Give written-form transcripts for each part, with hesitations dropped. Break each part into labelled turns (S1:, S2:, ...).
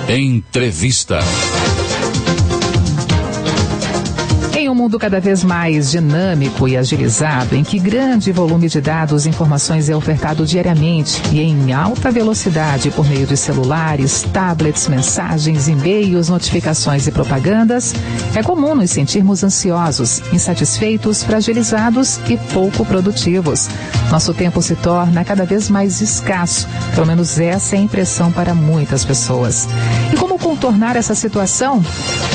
S1: Entrevista.
S2: Em um mundo cada vez mais dinâmico e agilizado, em que grande volume de dados e informações é ofertado diariamente e em alta velocidade por meio de celulares, tablets, mensagens, e-mails, notificações e propagandas, é comum nos sentirmos ansiosos, insatisfeitos, fragilizados e pouco produtivos. Nosso tempo se torna cada vez mais escasso, pelo menos essa é a impressão para muitas pessoas. E como contornar essa situação?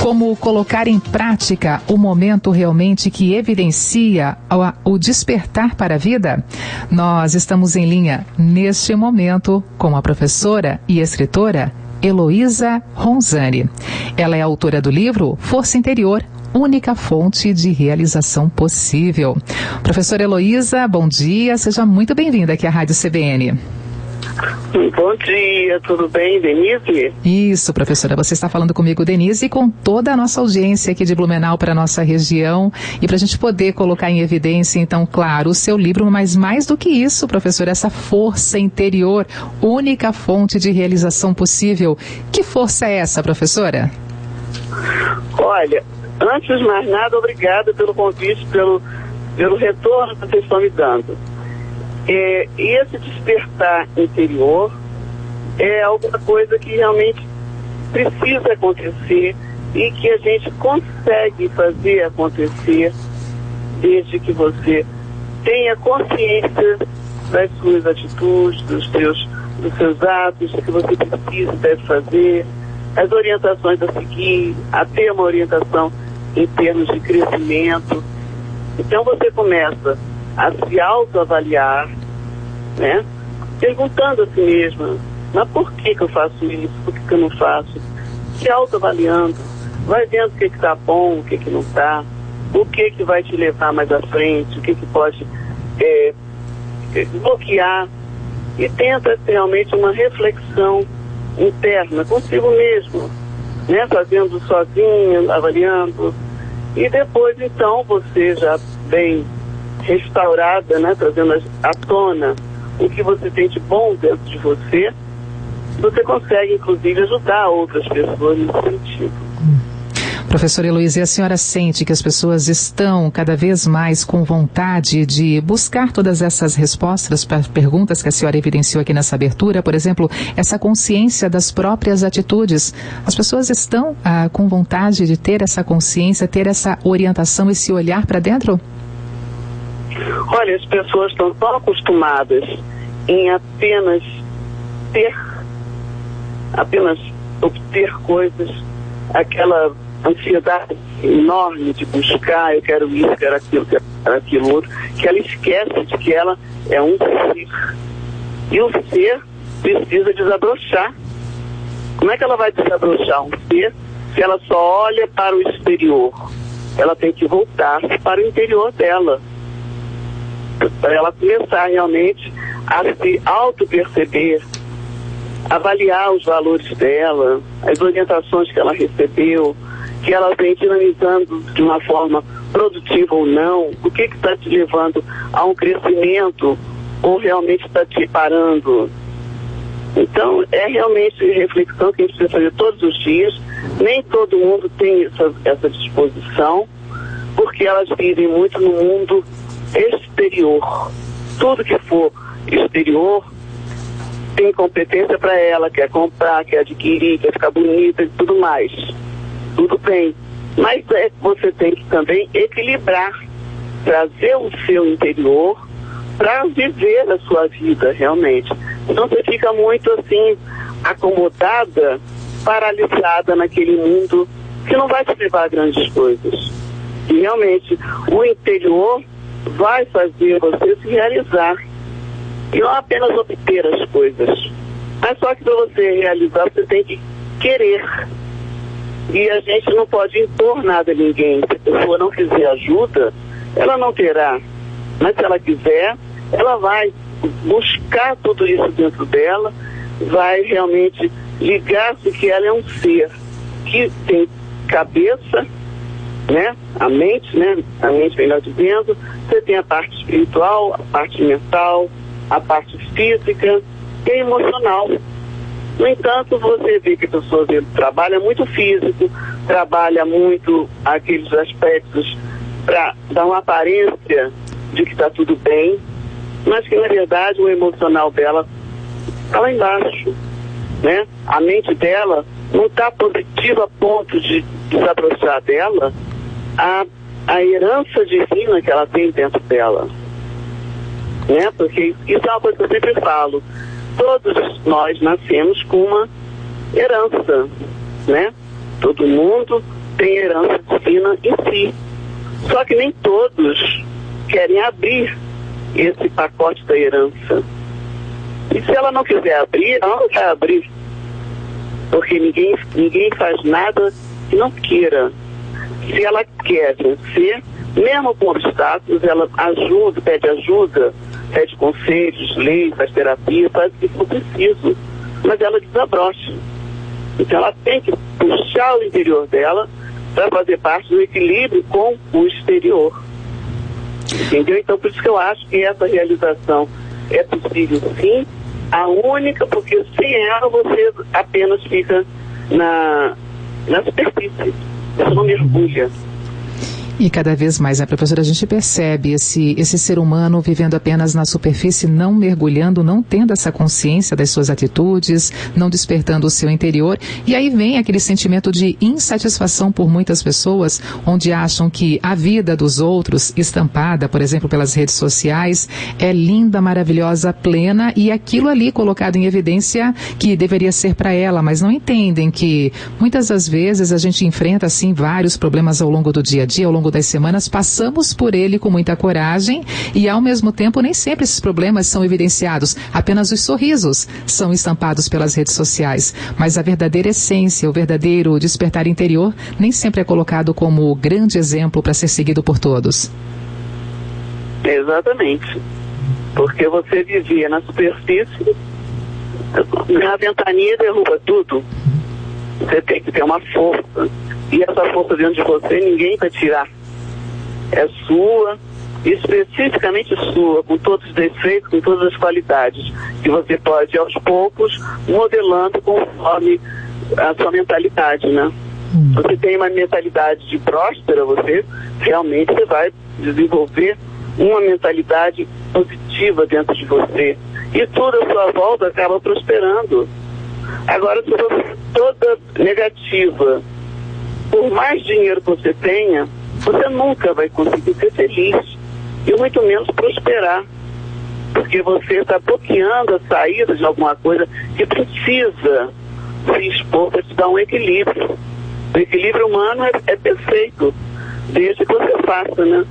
S2: Como colocar em prática o momento realmente que evidencia o despertar para a vida? Nós estamos em linha neste momento com a professora e escritora Heloísa Ronzani. Ela é autora do livro Força Interior, única fonte de realização possível. Professora Heloísa, bom dia, seja muito bem-vinda aqui à Rádio CBN.
S3: Bom dia, tudo bem, Denise?
S2: Isso, professora, você está falando comigo, Denise, e com toda a nossa audiência aqui de Blumenau para a nossa região, e para a gente poder colocar em evidência, então, claro, o seu livro, mas mais do que isso, professora, essa força interior, única fonte de realização possível. Que força é essa, professora?
S3: Olha, antes de mais nada, obrigada pelo convite, pelo retorno que vocês estão me dando. Esse despertar interior é alguma coisa que realmente precisa acontecer e que a gente consegue fazer acontecer desde que você tenha consciência das suas atitudes, dos seus atos, do que você precisa e deve fazer, as orientações a seguir, a ter uma orientação em termos de crescimento. Então você começa a se autoavaliar, né? Perguntando a si mesma, mas por que eu faço isso? Por que eu não faço? Se autoavaliando, vai vendo o que está bom, o que não está, o que vai te levar mais à frente, o que pode bloquear, e tenta realmente uma reflexão interna consigo mesmo, né? Fazendo sozinho, avaliando, e depois então você já bem restaurada, né? Trazendo à tona o que você tem de bom dentro de você, você consegue inclusive ajudar outras pessoas nesse sentido.
S2: Professora Heloísa, a senhora sente que as pessoas estão cada vez mais com vontade de buscar todas essas respostas para as perguntas que a senhora evidenciou aqui nessa abertura? Por exemplo, essa consciência das próprias atitudes. As pessoas estão com vontade de ter essa consciência, ter essa orientação, esse olhar para dentro?
S3: Olha, as pessoas estão tão acostumadas em apenas obter coisas, aquela ansiedade enorme de buscar, eu quero isso, quero aquilo outro, que ela esquece de que ela é um ser. E o ser precisa desabrochar. Como é que ela vai desabrochar um ser se ela só olha para o exterior? Ela tem que voltar para o interior dela, para ela começar realmente a se auto-perceber, avaliar os valores dela, as orientações que ela recebeu, que ela vem dinamizando de uma forma produtiva ou não, o que está te levando a um crescimento ou realmente está te parando. Então, é realmente reflexão que a gente precisa fazer todos os dias. Nem todo mundo tem essa disposição, porque elas vivem muito no mundo exterior. Tudo que for exterior tem competência para ela, quer comprar, quer adquirir, quer ficar bonita e tudo mais. Tudo bem, mas você tem que também equilibrar, trazer o seu interior para viver a sua vida realmente. Então você fica muito assim, acomodada, paralisada naquele mundo que não vai te levar a grandes coisas. E realmente o interior vai fazer você se realizar e não apenas obter as coisas, mas só que para você realizar você tem que querer. E a gente não pode impor nada a ninguém. Se a pessoa não quiser ajuda, ela não terá. Mas se ela quiser, ela vai buscar tudo isso dentro dela, vai realmente ligar-se que ela é um ser que tem cabeça, né? A mente, melhor dizendo. Você tem a parte espiritual, a parte mental, a parte física e emocional. No entanto, você vê que a pessoa trabalha muito físico, trabalha muito aqueles aspectos para dar uma aparência de que está tudo bem, mas que na verdade o emocional dela está lá embaixo, né? A mente dela não está positiva a ponto de desabrochar dela a herança divina que ela tem dentro dela, né? Porque isso é uma coisa que eu sempre falo, todos nós nascemos com uma herança, né? Todo mundo tem herança divina em si, só que nem todos querem abrir esse pacote da herança. E se ela não quiser abrir, ela não vai abrir. Porque ninguém faz nada que não queira. Se ela quer vencer, mesmo com obstáculos, ela pede conselhos, lê, faz terapia, faz o que for preciso. Mas ela desabrocha. Então ela tem que puxar o interior dela para fazer parte do equilíbrio com o exterior. Entendeu? Então por isso que eu acho que essa realização é possível sim, a única, porque sem ela você apenas fica na superfície, você não mergulha.
S2: E cada vez mais, né, professora, a gente percebe esse ser humano vivendo apenas na superfície, não mergulhando, não tendo essa consciência das suas atitudes, não despertando o seu interior. E aí vem aquele sentimento de insatisfação por muitas pessoas, onde acham que a vida dos outros, estampada, por exemplo, pelas redes sociais, é linda, maravilhosa, plena, e aquilo ali colocado em evidência que deveria ser para ela, mas não entendem que muitas das vezes a gente enfrenta, assim, vários problemas ao longo do dia a dia, ao longo das semanas, passamos por ele com muita coragem e, ao mesmo tempo, nem sempre esses problemas são evidenciados, apenas os sorrisos são estampados pelas redes sociais, mas a verdadeira essência, o verdadeiro despertar interior, nem sempre é colocado como grande exemplo para ser seguido por todos.
S3: Exatamente, porque você vivia na superfície, na ventania derruba tudo, você tem que ter uma força, e essa força dentro de você ninguém vai tirar. É sua, especificamente sua, com todos os defeitos, com todas as qualidades, que você pode, aos poucos, modelando conforme a sua mentalidade, né? Você tem uma mentalidade de próspera, você realmente vai desenvolver uma mentalidade positiva dentro de você. E tudo à sua volta acaba prosperando. Agora, se você é toda negativa, por mais dinheiro que você tenha, você nunca vai conseguir ser feliz e muito menos prosperar, porque você está bloqueando a saída de alguma coisa que precisa se expor para te dar um equilíbrio. O equilíbrio humano é perfeito, desde que você faça, né?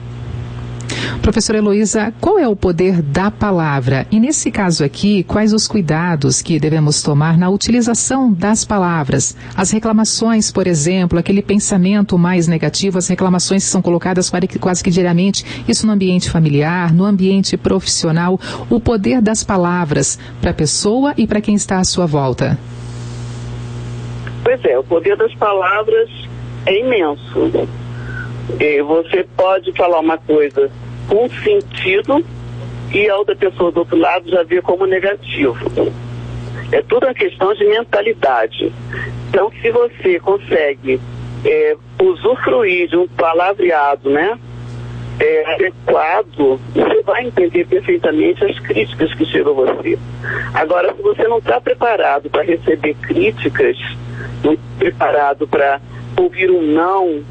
S2: Professora Heloísa, qual é o poder da palavra? E nesse caso aqui, quais os cuidados que devemos tomar na utilização das palavras? As reclamações, por exemplo, aquele pensamento mais negativo, as reclamações que são colocadas quase que diariamente, isso no ambiente familiar, no ambiente profissional, o poder das palavras para a pessoa e para quem está à sua volta.
S3: Pois é, o poder das palavras é imenso. E você pode falar uma coisa com sentido e a outra pessoa do outro lado já vê como negativo. É tudo uma questão de mentalidade. Então, se você consegue usufruir de um palavreado, né, adequado, você vai entender perfeitamente as críticas que chegam a você. Agora, se você não está preparado para receber críticas, não está preparado para ouvir um não,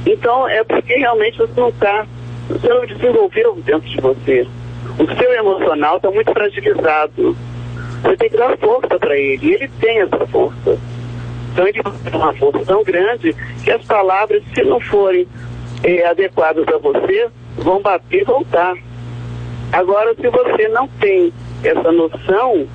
S3: então é porque realmente você não desenvolveu dentro de você. O seu emocional está muito fragilizado. Você tem que dar força para ele, e ele tem essa força. Então ele tem uma força tão grande que as palavras, se não forem adequadas a você, vão bater e voltar. Agora, se você não tem essa noção,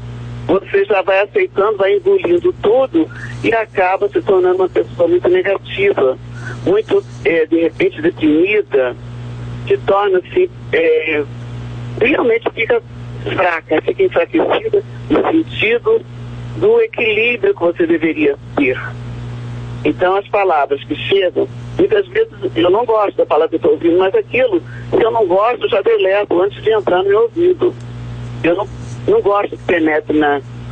S3: você já vai aceitando, vai engolindo tudo e acaba se tornando uma pessoa muito negativa, muito, de repente, deprimida, se torna-se, realmente fica fraca, fica enfraquecida no sentido do equilíbrio que você deveria ter. Então, as palavras que chegam, muitas vezes eu não gosto da palavra que eu estou ouvindo, mas aquilo, se eu não gosto, eu já deleto antes de entrar no meu ouvido. Eu não gosto que penetre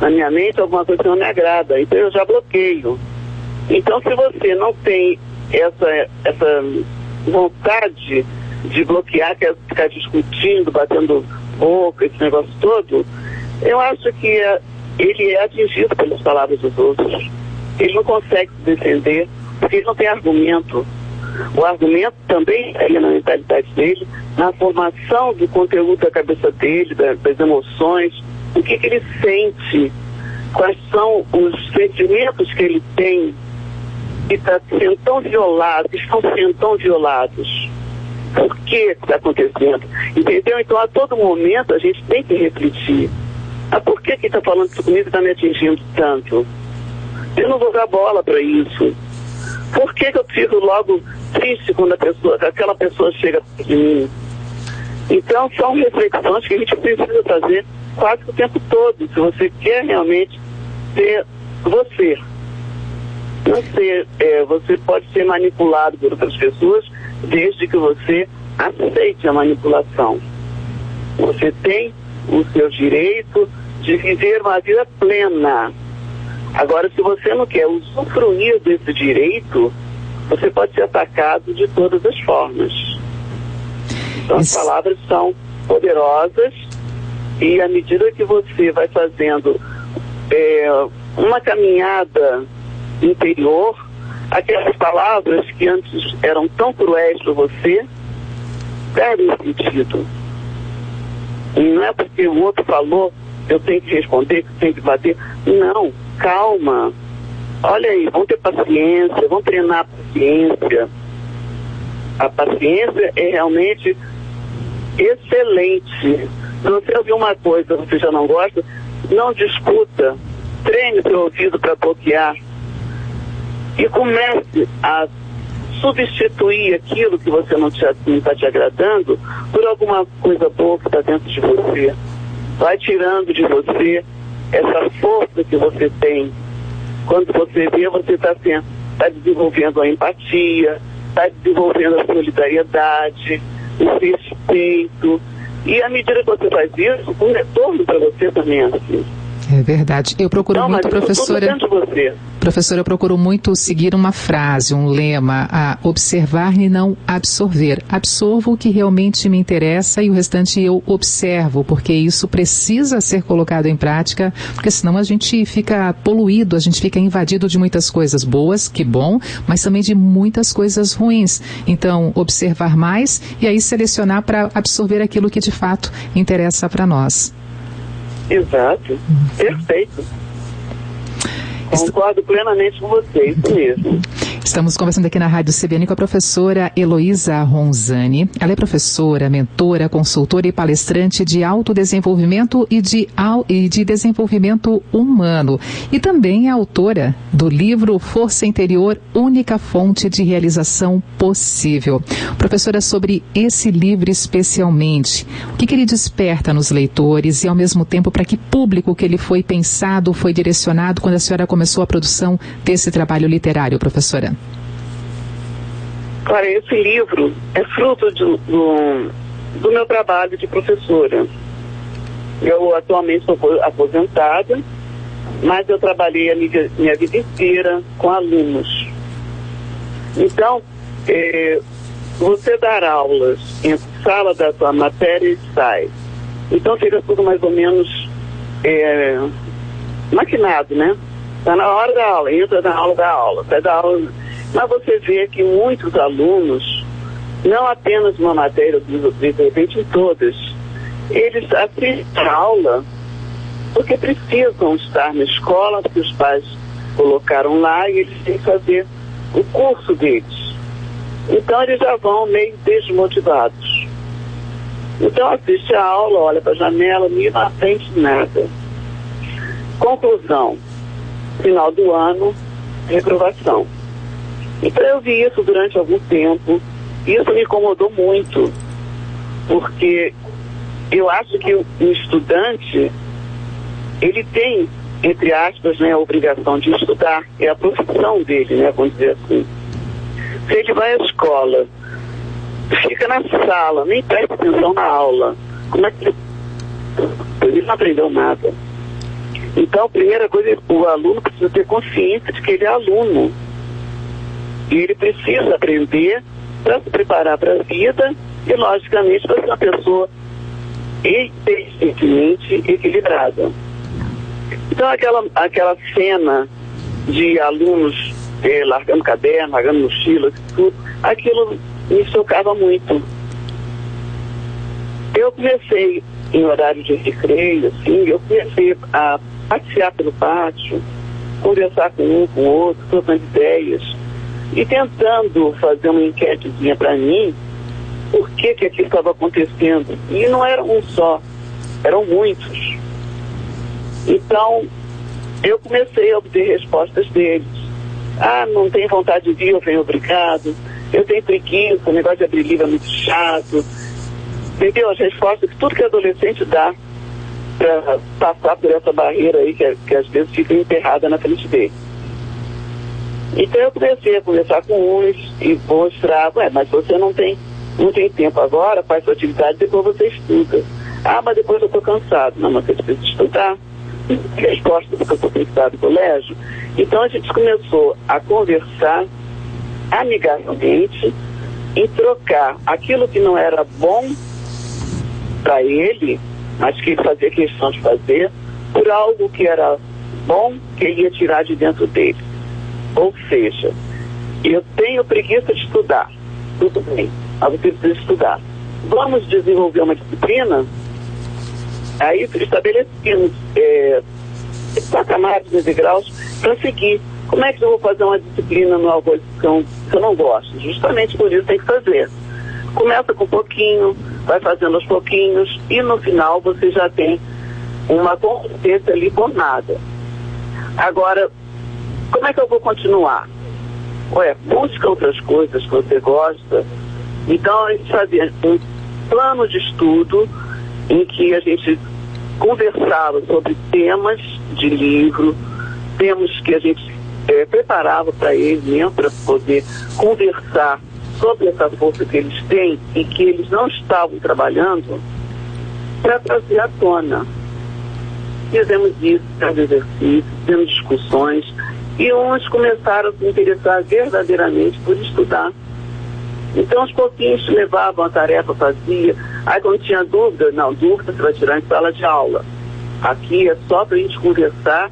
S3: na minha mente alguma coisa que não me agrada, então eu já bloqueio. Então, se você não tem essa vontade de bloquear, quer ficar discutindo, batendo boca, esse negócio todo, eu acho que ele é atingido pelas palavras dos outros. Ele não consegue se defender, porque ele não tem argumento. O argumento também está na mentalidade dele, na formação do conteúdo da cabeça dele, das emoções, o que ele sente, quais são os sentimentos que ele tem, que estão sendo tão violados. Por que está acontecendo? Entendeu? Então, a todo momento, a gente tem que refletir. Por que está falando isso comigo e está me atingindo tanto? Eu não vou dar bola para isso. Por que eu fico logo triste quando aquela pessoa chega perto de mim? Então, são reflexões que a gente precisa fazer quase o tempo todo. Se você quer realmente ser você. Não ser, você pode ser manipulado por outras pessoas, desde que você aceite a manipulação. Você tem o seu direito de viver uma vida plena. Agora, se você não quer usufruir desse direito, você pode ser atacado de todas as formas. Então, as palavras são poderosas e à medida que você vai fazendo uma caminhada interior, aquelas palavras que antes eram tão cruéis para você, perdem sentido. E não é porque o outro falou, eu tenho que responder, que eu tenho que bater. Não, calma. Olha aí, vamos ter paciência, vamos treinar a paciência. A paciência é realmente excelente. Se você ouvir uma coisa que você já não gosta, não discuta. Treine seu ouvido para bloquear. E comece a substituir aquilo que você não está te agradando por alguma coisa boa que está dentro de você. Vai tirando de você essa força que você tem. Quando você vê, você está desenvolvendo a empatia, está desenvolvendo a solidariedade, o respeito. E à medida que você faz isso, o retorno para você também é assim.
S2: É verdade. Eu procuro muito, professora. Professora, eu procuro muito seguir uma frase, um lema, a observar e não absorver. Absorvo o que realmente me interessa e o restante eu observo, porque isso precisa ser colocado em prática, porque senão a gente fica poluído, a gente fica invadido de muitas coisas boas, que bom, mas também de muitas coisas ruins. Então, observar mais e aí selecionar para absorver aquilo que de fato interessa para nós.
S3: Exato, perfeito. Concordo plenamente com você, isso mesmo.
S2: Estamos conversando aqui na Rádio CBN com a professora Heloísa Ronzani. Ela é professora, mentora, consultora e palestrante de autodesenvolvimento e de desenvolvimento humano. E também é autora do livro Força Interior, Única Fonte de Realização Possível. Professora, sobre esse livro especialmente, o que ele desperta nos leitores e, ao mesmo tempo, para que público que ele foi pensado, foi direcionado quando a senhora começou a produção desse trabalho literário, professora?
S3: Claro, esse livro é fruto do meu trabalho de professora. Eu atualmente sou aposentada, mas eu trabalhei a minha vida inteira com alunos. Então, você dar aulas entre sala da sua matéria e sai. Então fica tudo mais ou menos maquinado, né? Está na hora da aula, entra na aula da aula, sai da aula. Mas você vê que muitos alunos, não apenas uma matéria, de repente em todas, eles assistem a aula porque precisam estar na escola, porque os pais colocaram lá e eles têm que fazer o curso deles. Então eles já vão meio desmotivados. Então assiste a aula, olha para a janela, não aprende nada. Conclusão, final do ano, reprovação. Então eu vi isso durante algum tempo, e isso me incomodou muito, porque eu acho que o estudante, ele tem, entre aspas, né, a obrigação de estudar, é a profissão dele, né, vamos dizer assim. Se ele vai à escola, fica na sala, nem presta atenção na aula, como é que ele não aprendeu nada? Então, a primeira coisa, o aluno precisa ter consciência de que ele é aluno. E ele precisa aprender para se preparar para a vida e, logicamente, para ser uma pessoa inteligentemente equilibrada. Então, aquela cena de alunos largando caderno, largando mochilas e tudo, aquilo me chocava muito. Eu comecei, em horário de recreio, assim, eu comecei a passear pelo pátio, conversar com um, com o outro, trocando ideias, e tentando fazer uma enquetezinha para mim, por que aquilo estava acontecendo. E não era um só, eram muitos. Então, eu comecei a obter respostas deles. Ah, não tenho vontade de vir, eu venho obrigado. Eu tenho preguiça, o negócio de abrir livro é muito chato. Entendeu? As respostas que tudo que adolescente dá para passar por essa barreira aí que às vezes fica enterrada na frente dele. Então eu comecei a conversar com uns e mostrar, mas você não tem tempo agora, faz sua atividade, depois você estuda. Ah, mas depois eu estou cansado. Não, mas você precisa estudar. Resposta porque eu estou cansado do colégio. Então a gente começou a conversar amigavelmente em trocar aquilo que não era bom para ele, mas que ele fazia questão de fazer, por algo que era bom, que ele ia tirar de dentro dele. Ou seja, eu tenho preguiça de estudar. Tudo bem, mas você precisa estudar. Vamos desenvolver uma disciplina? Aí estabelecemos patamares e degraus para seguir. Como é que eu vou fazer uma disciplina no arroz que eu não gosto? Justamente por isso tem que fazer. Começa com pouquinho, vai fazendo aos pouquinhos e no final você já tem uma competência ali formada. Agora, como é que eu vou continuar? Busca outras coisas que você gosta. Então a gente fazia um plano de estudo em que a gente conversava sobre temas de livro, temas que a gente preparava para eles mesmo, para poder conversar sobre essa força que eles têm e que eles não estavam trabalhando, para trazer à tona. Fizemos isso, fizemos exercícios, fizemos discussões, e uns começaram a se interessar verdadeiramente por estudar. Então, aos pouquinhos, levavam a tarefa, fazia. Aí, quando tinha dúvida, dúvida você vai tirar em sala de aula. Aqui é só para a gente conversar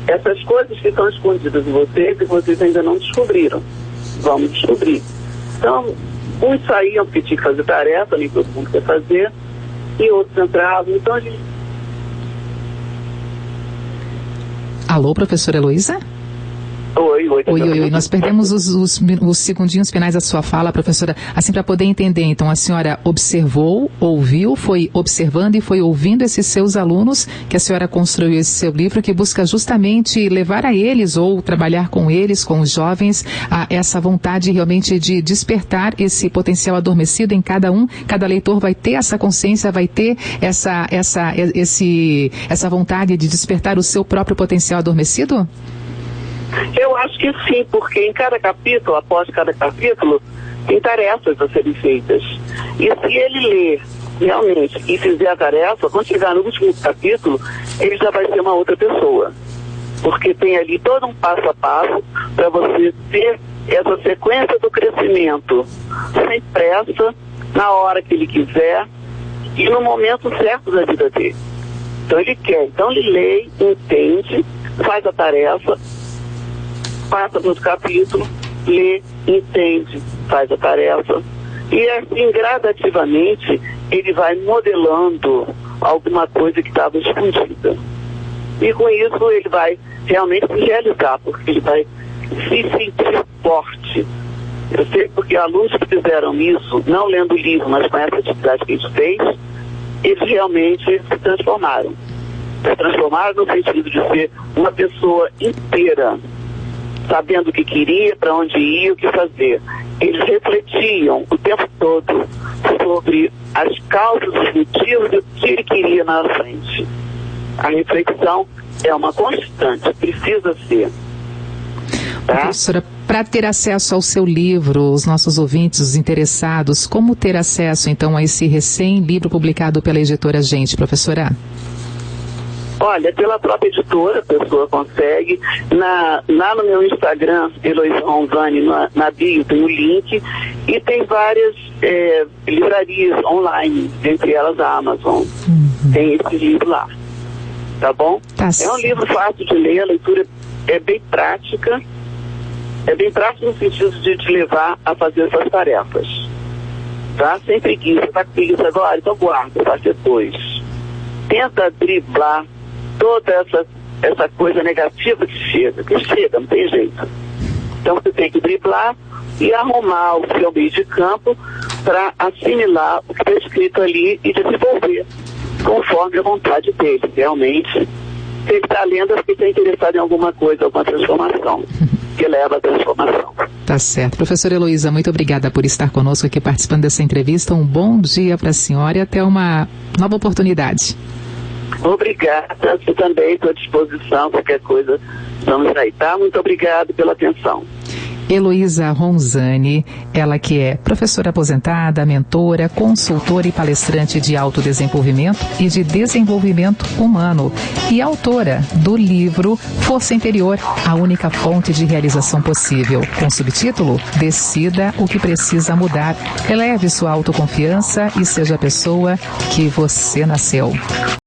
S3: essas coisas que estão escondidas em vocês e que vocês ainda não descobriram. Vamos descobrir. Então, uns saíam porque tinha que fazer tarefa, nem todo mundo quer fazer, e outros entravam. Então, a gente...
S2: Alô, professora Heloísa? Oi. Nós perdemos os segundinhos finais da sua fala, professora, assim para poder entender. Então, a senhora observou, ouviu, foi observando e foi ouvindo esses seus alunos, que a senhora construiu esse seu livro, que busca justamente levar a eles ou trabalhar com eles, com os jovens, a essa vontade realmente de despertar esse potencial adormecido em cada um. Cada leitor vai ter essa consciência, vai ter essa vontade de despertar o seu próprio potencial adormecido?
S3: Eu acho que sim, porque em cada capítulo, após cada capítulo, tem tarefas a serem feitas. E se ele ler realmente e fizer a tarefa, quando chegar no último capítulo, ele já vai ser uma outra pessoa. Porque tem ali todo um passo a passo para você ter essa sequência do crescimento sem pressa, na hora que ele quiser e no momento certo da vida dele. Então ele quer, então ele lê, entende, faz a tarefa, passa para outro capítulo, lê, entende, faz a tarefa. E assim, gradativamente, ele vai modelando alguma coisa que estava escondida. E com isso ele vai realmente se realizar, porque ele vai se sentir forte. Eu sei porque alunos que fizeram isso, não lendo o livro, mas com essa atividade que a gente fez, eles realmente se transformaram. Se transformaram no sentido de ser uma pessoa inteira, sabendo o que queria, para onde ia, o que fazer. Eles refletiam o tempo todo sobre as causas, os motivos do que ele queria na frente. A reflexão é uma constante, precisa ser. Tá?
S2: Professora, para ter acesso ao seu livro, os nossos ouvintes, os interessados, como ter acesso então a esse recém-livro publicado pela editora Gente, professora?
S3: Olha, pela própria editora, a pessoa consegue. Lá no meu Instagram, Heloísa Ronzani, na bio tem o link. E tem várias livrarias online, entre elas a Amazon. Tem esse livro lá. Tá bom? É um livro fácil de ler, a leitura é bem prática. É bem prático no sentido de te levar a fazer essas tarefas. Tá? Sem preguiça. Tá com preguiça agora? Então guarda, faz depois. Tenta driblar toda essa coisa negativa que chega, não tem jeito. Então você tem que driblar e arrumar o seu meio de campo para assimilar o que está escrito ali e desenvolver conforme a vontade dele. Realmente, se ele está lendo, é porque está interessado em alguma coisa, alguma transformação, que leva à transformação.
S2: Tá certo. Professora Heloísa, muito obrigada por estar conosco aqui participando dessa entrevista. Um bom dia para a senhora e até uma nova oportunidade.
S3: Obrigada, você também estou à disposição, qualquer coisa, vamos aí, tá? Muito obrigado pela atenção.
S2: Heloísa Ronzani, ela que é professora aposentada, mentora, consultora e palestrante de autodesenvolvimento e de desenvolvimento humano e autora do livro Força Interior, a única fonte de realização possível, com subtítulo Decida o que precisa mudar, eleve sua autoconfiança e seja a pessoa que você nasceu.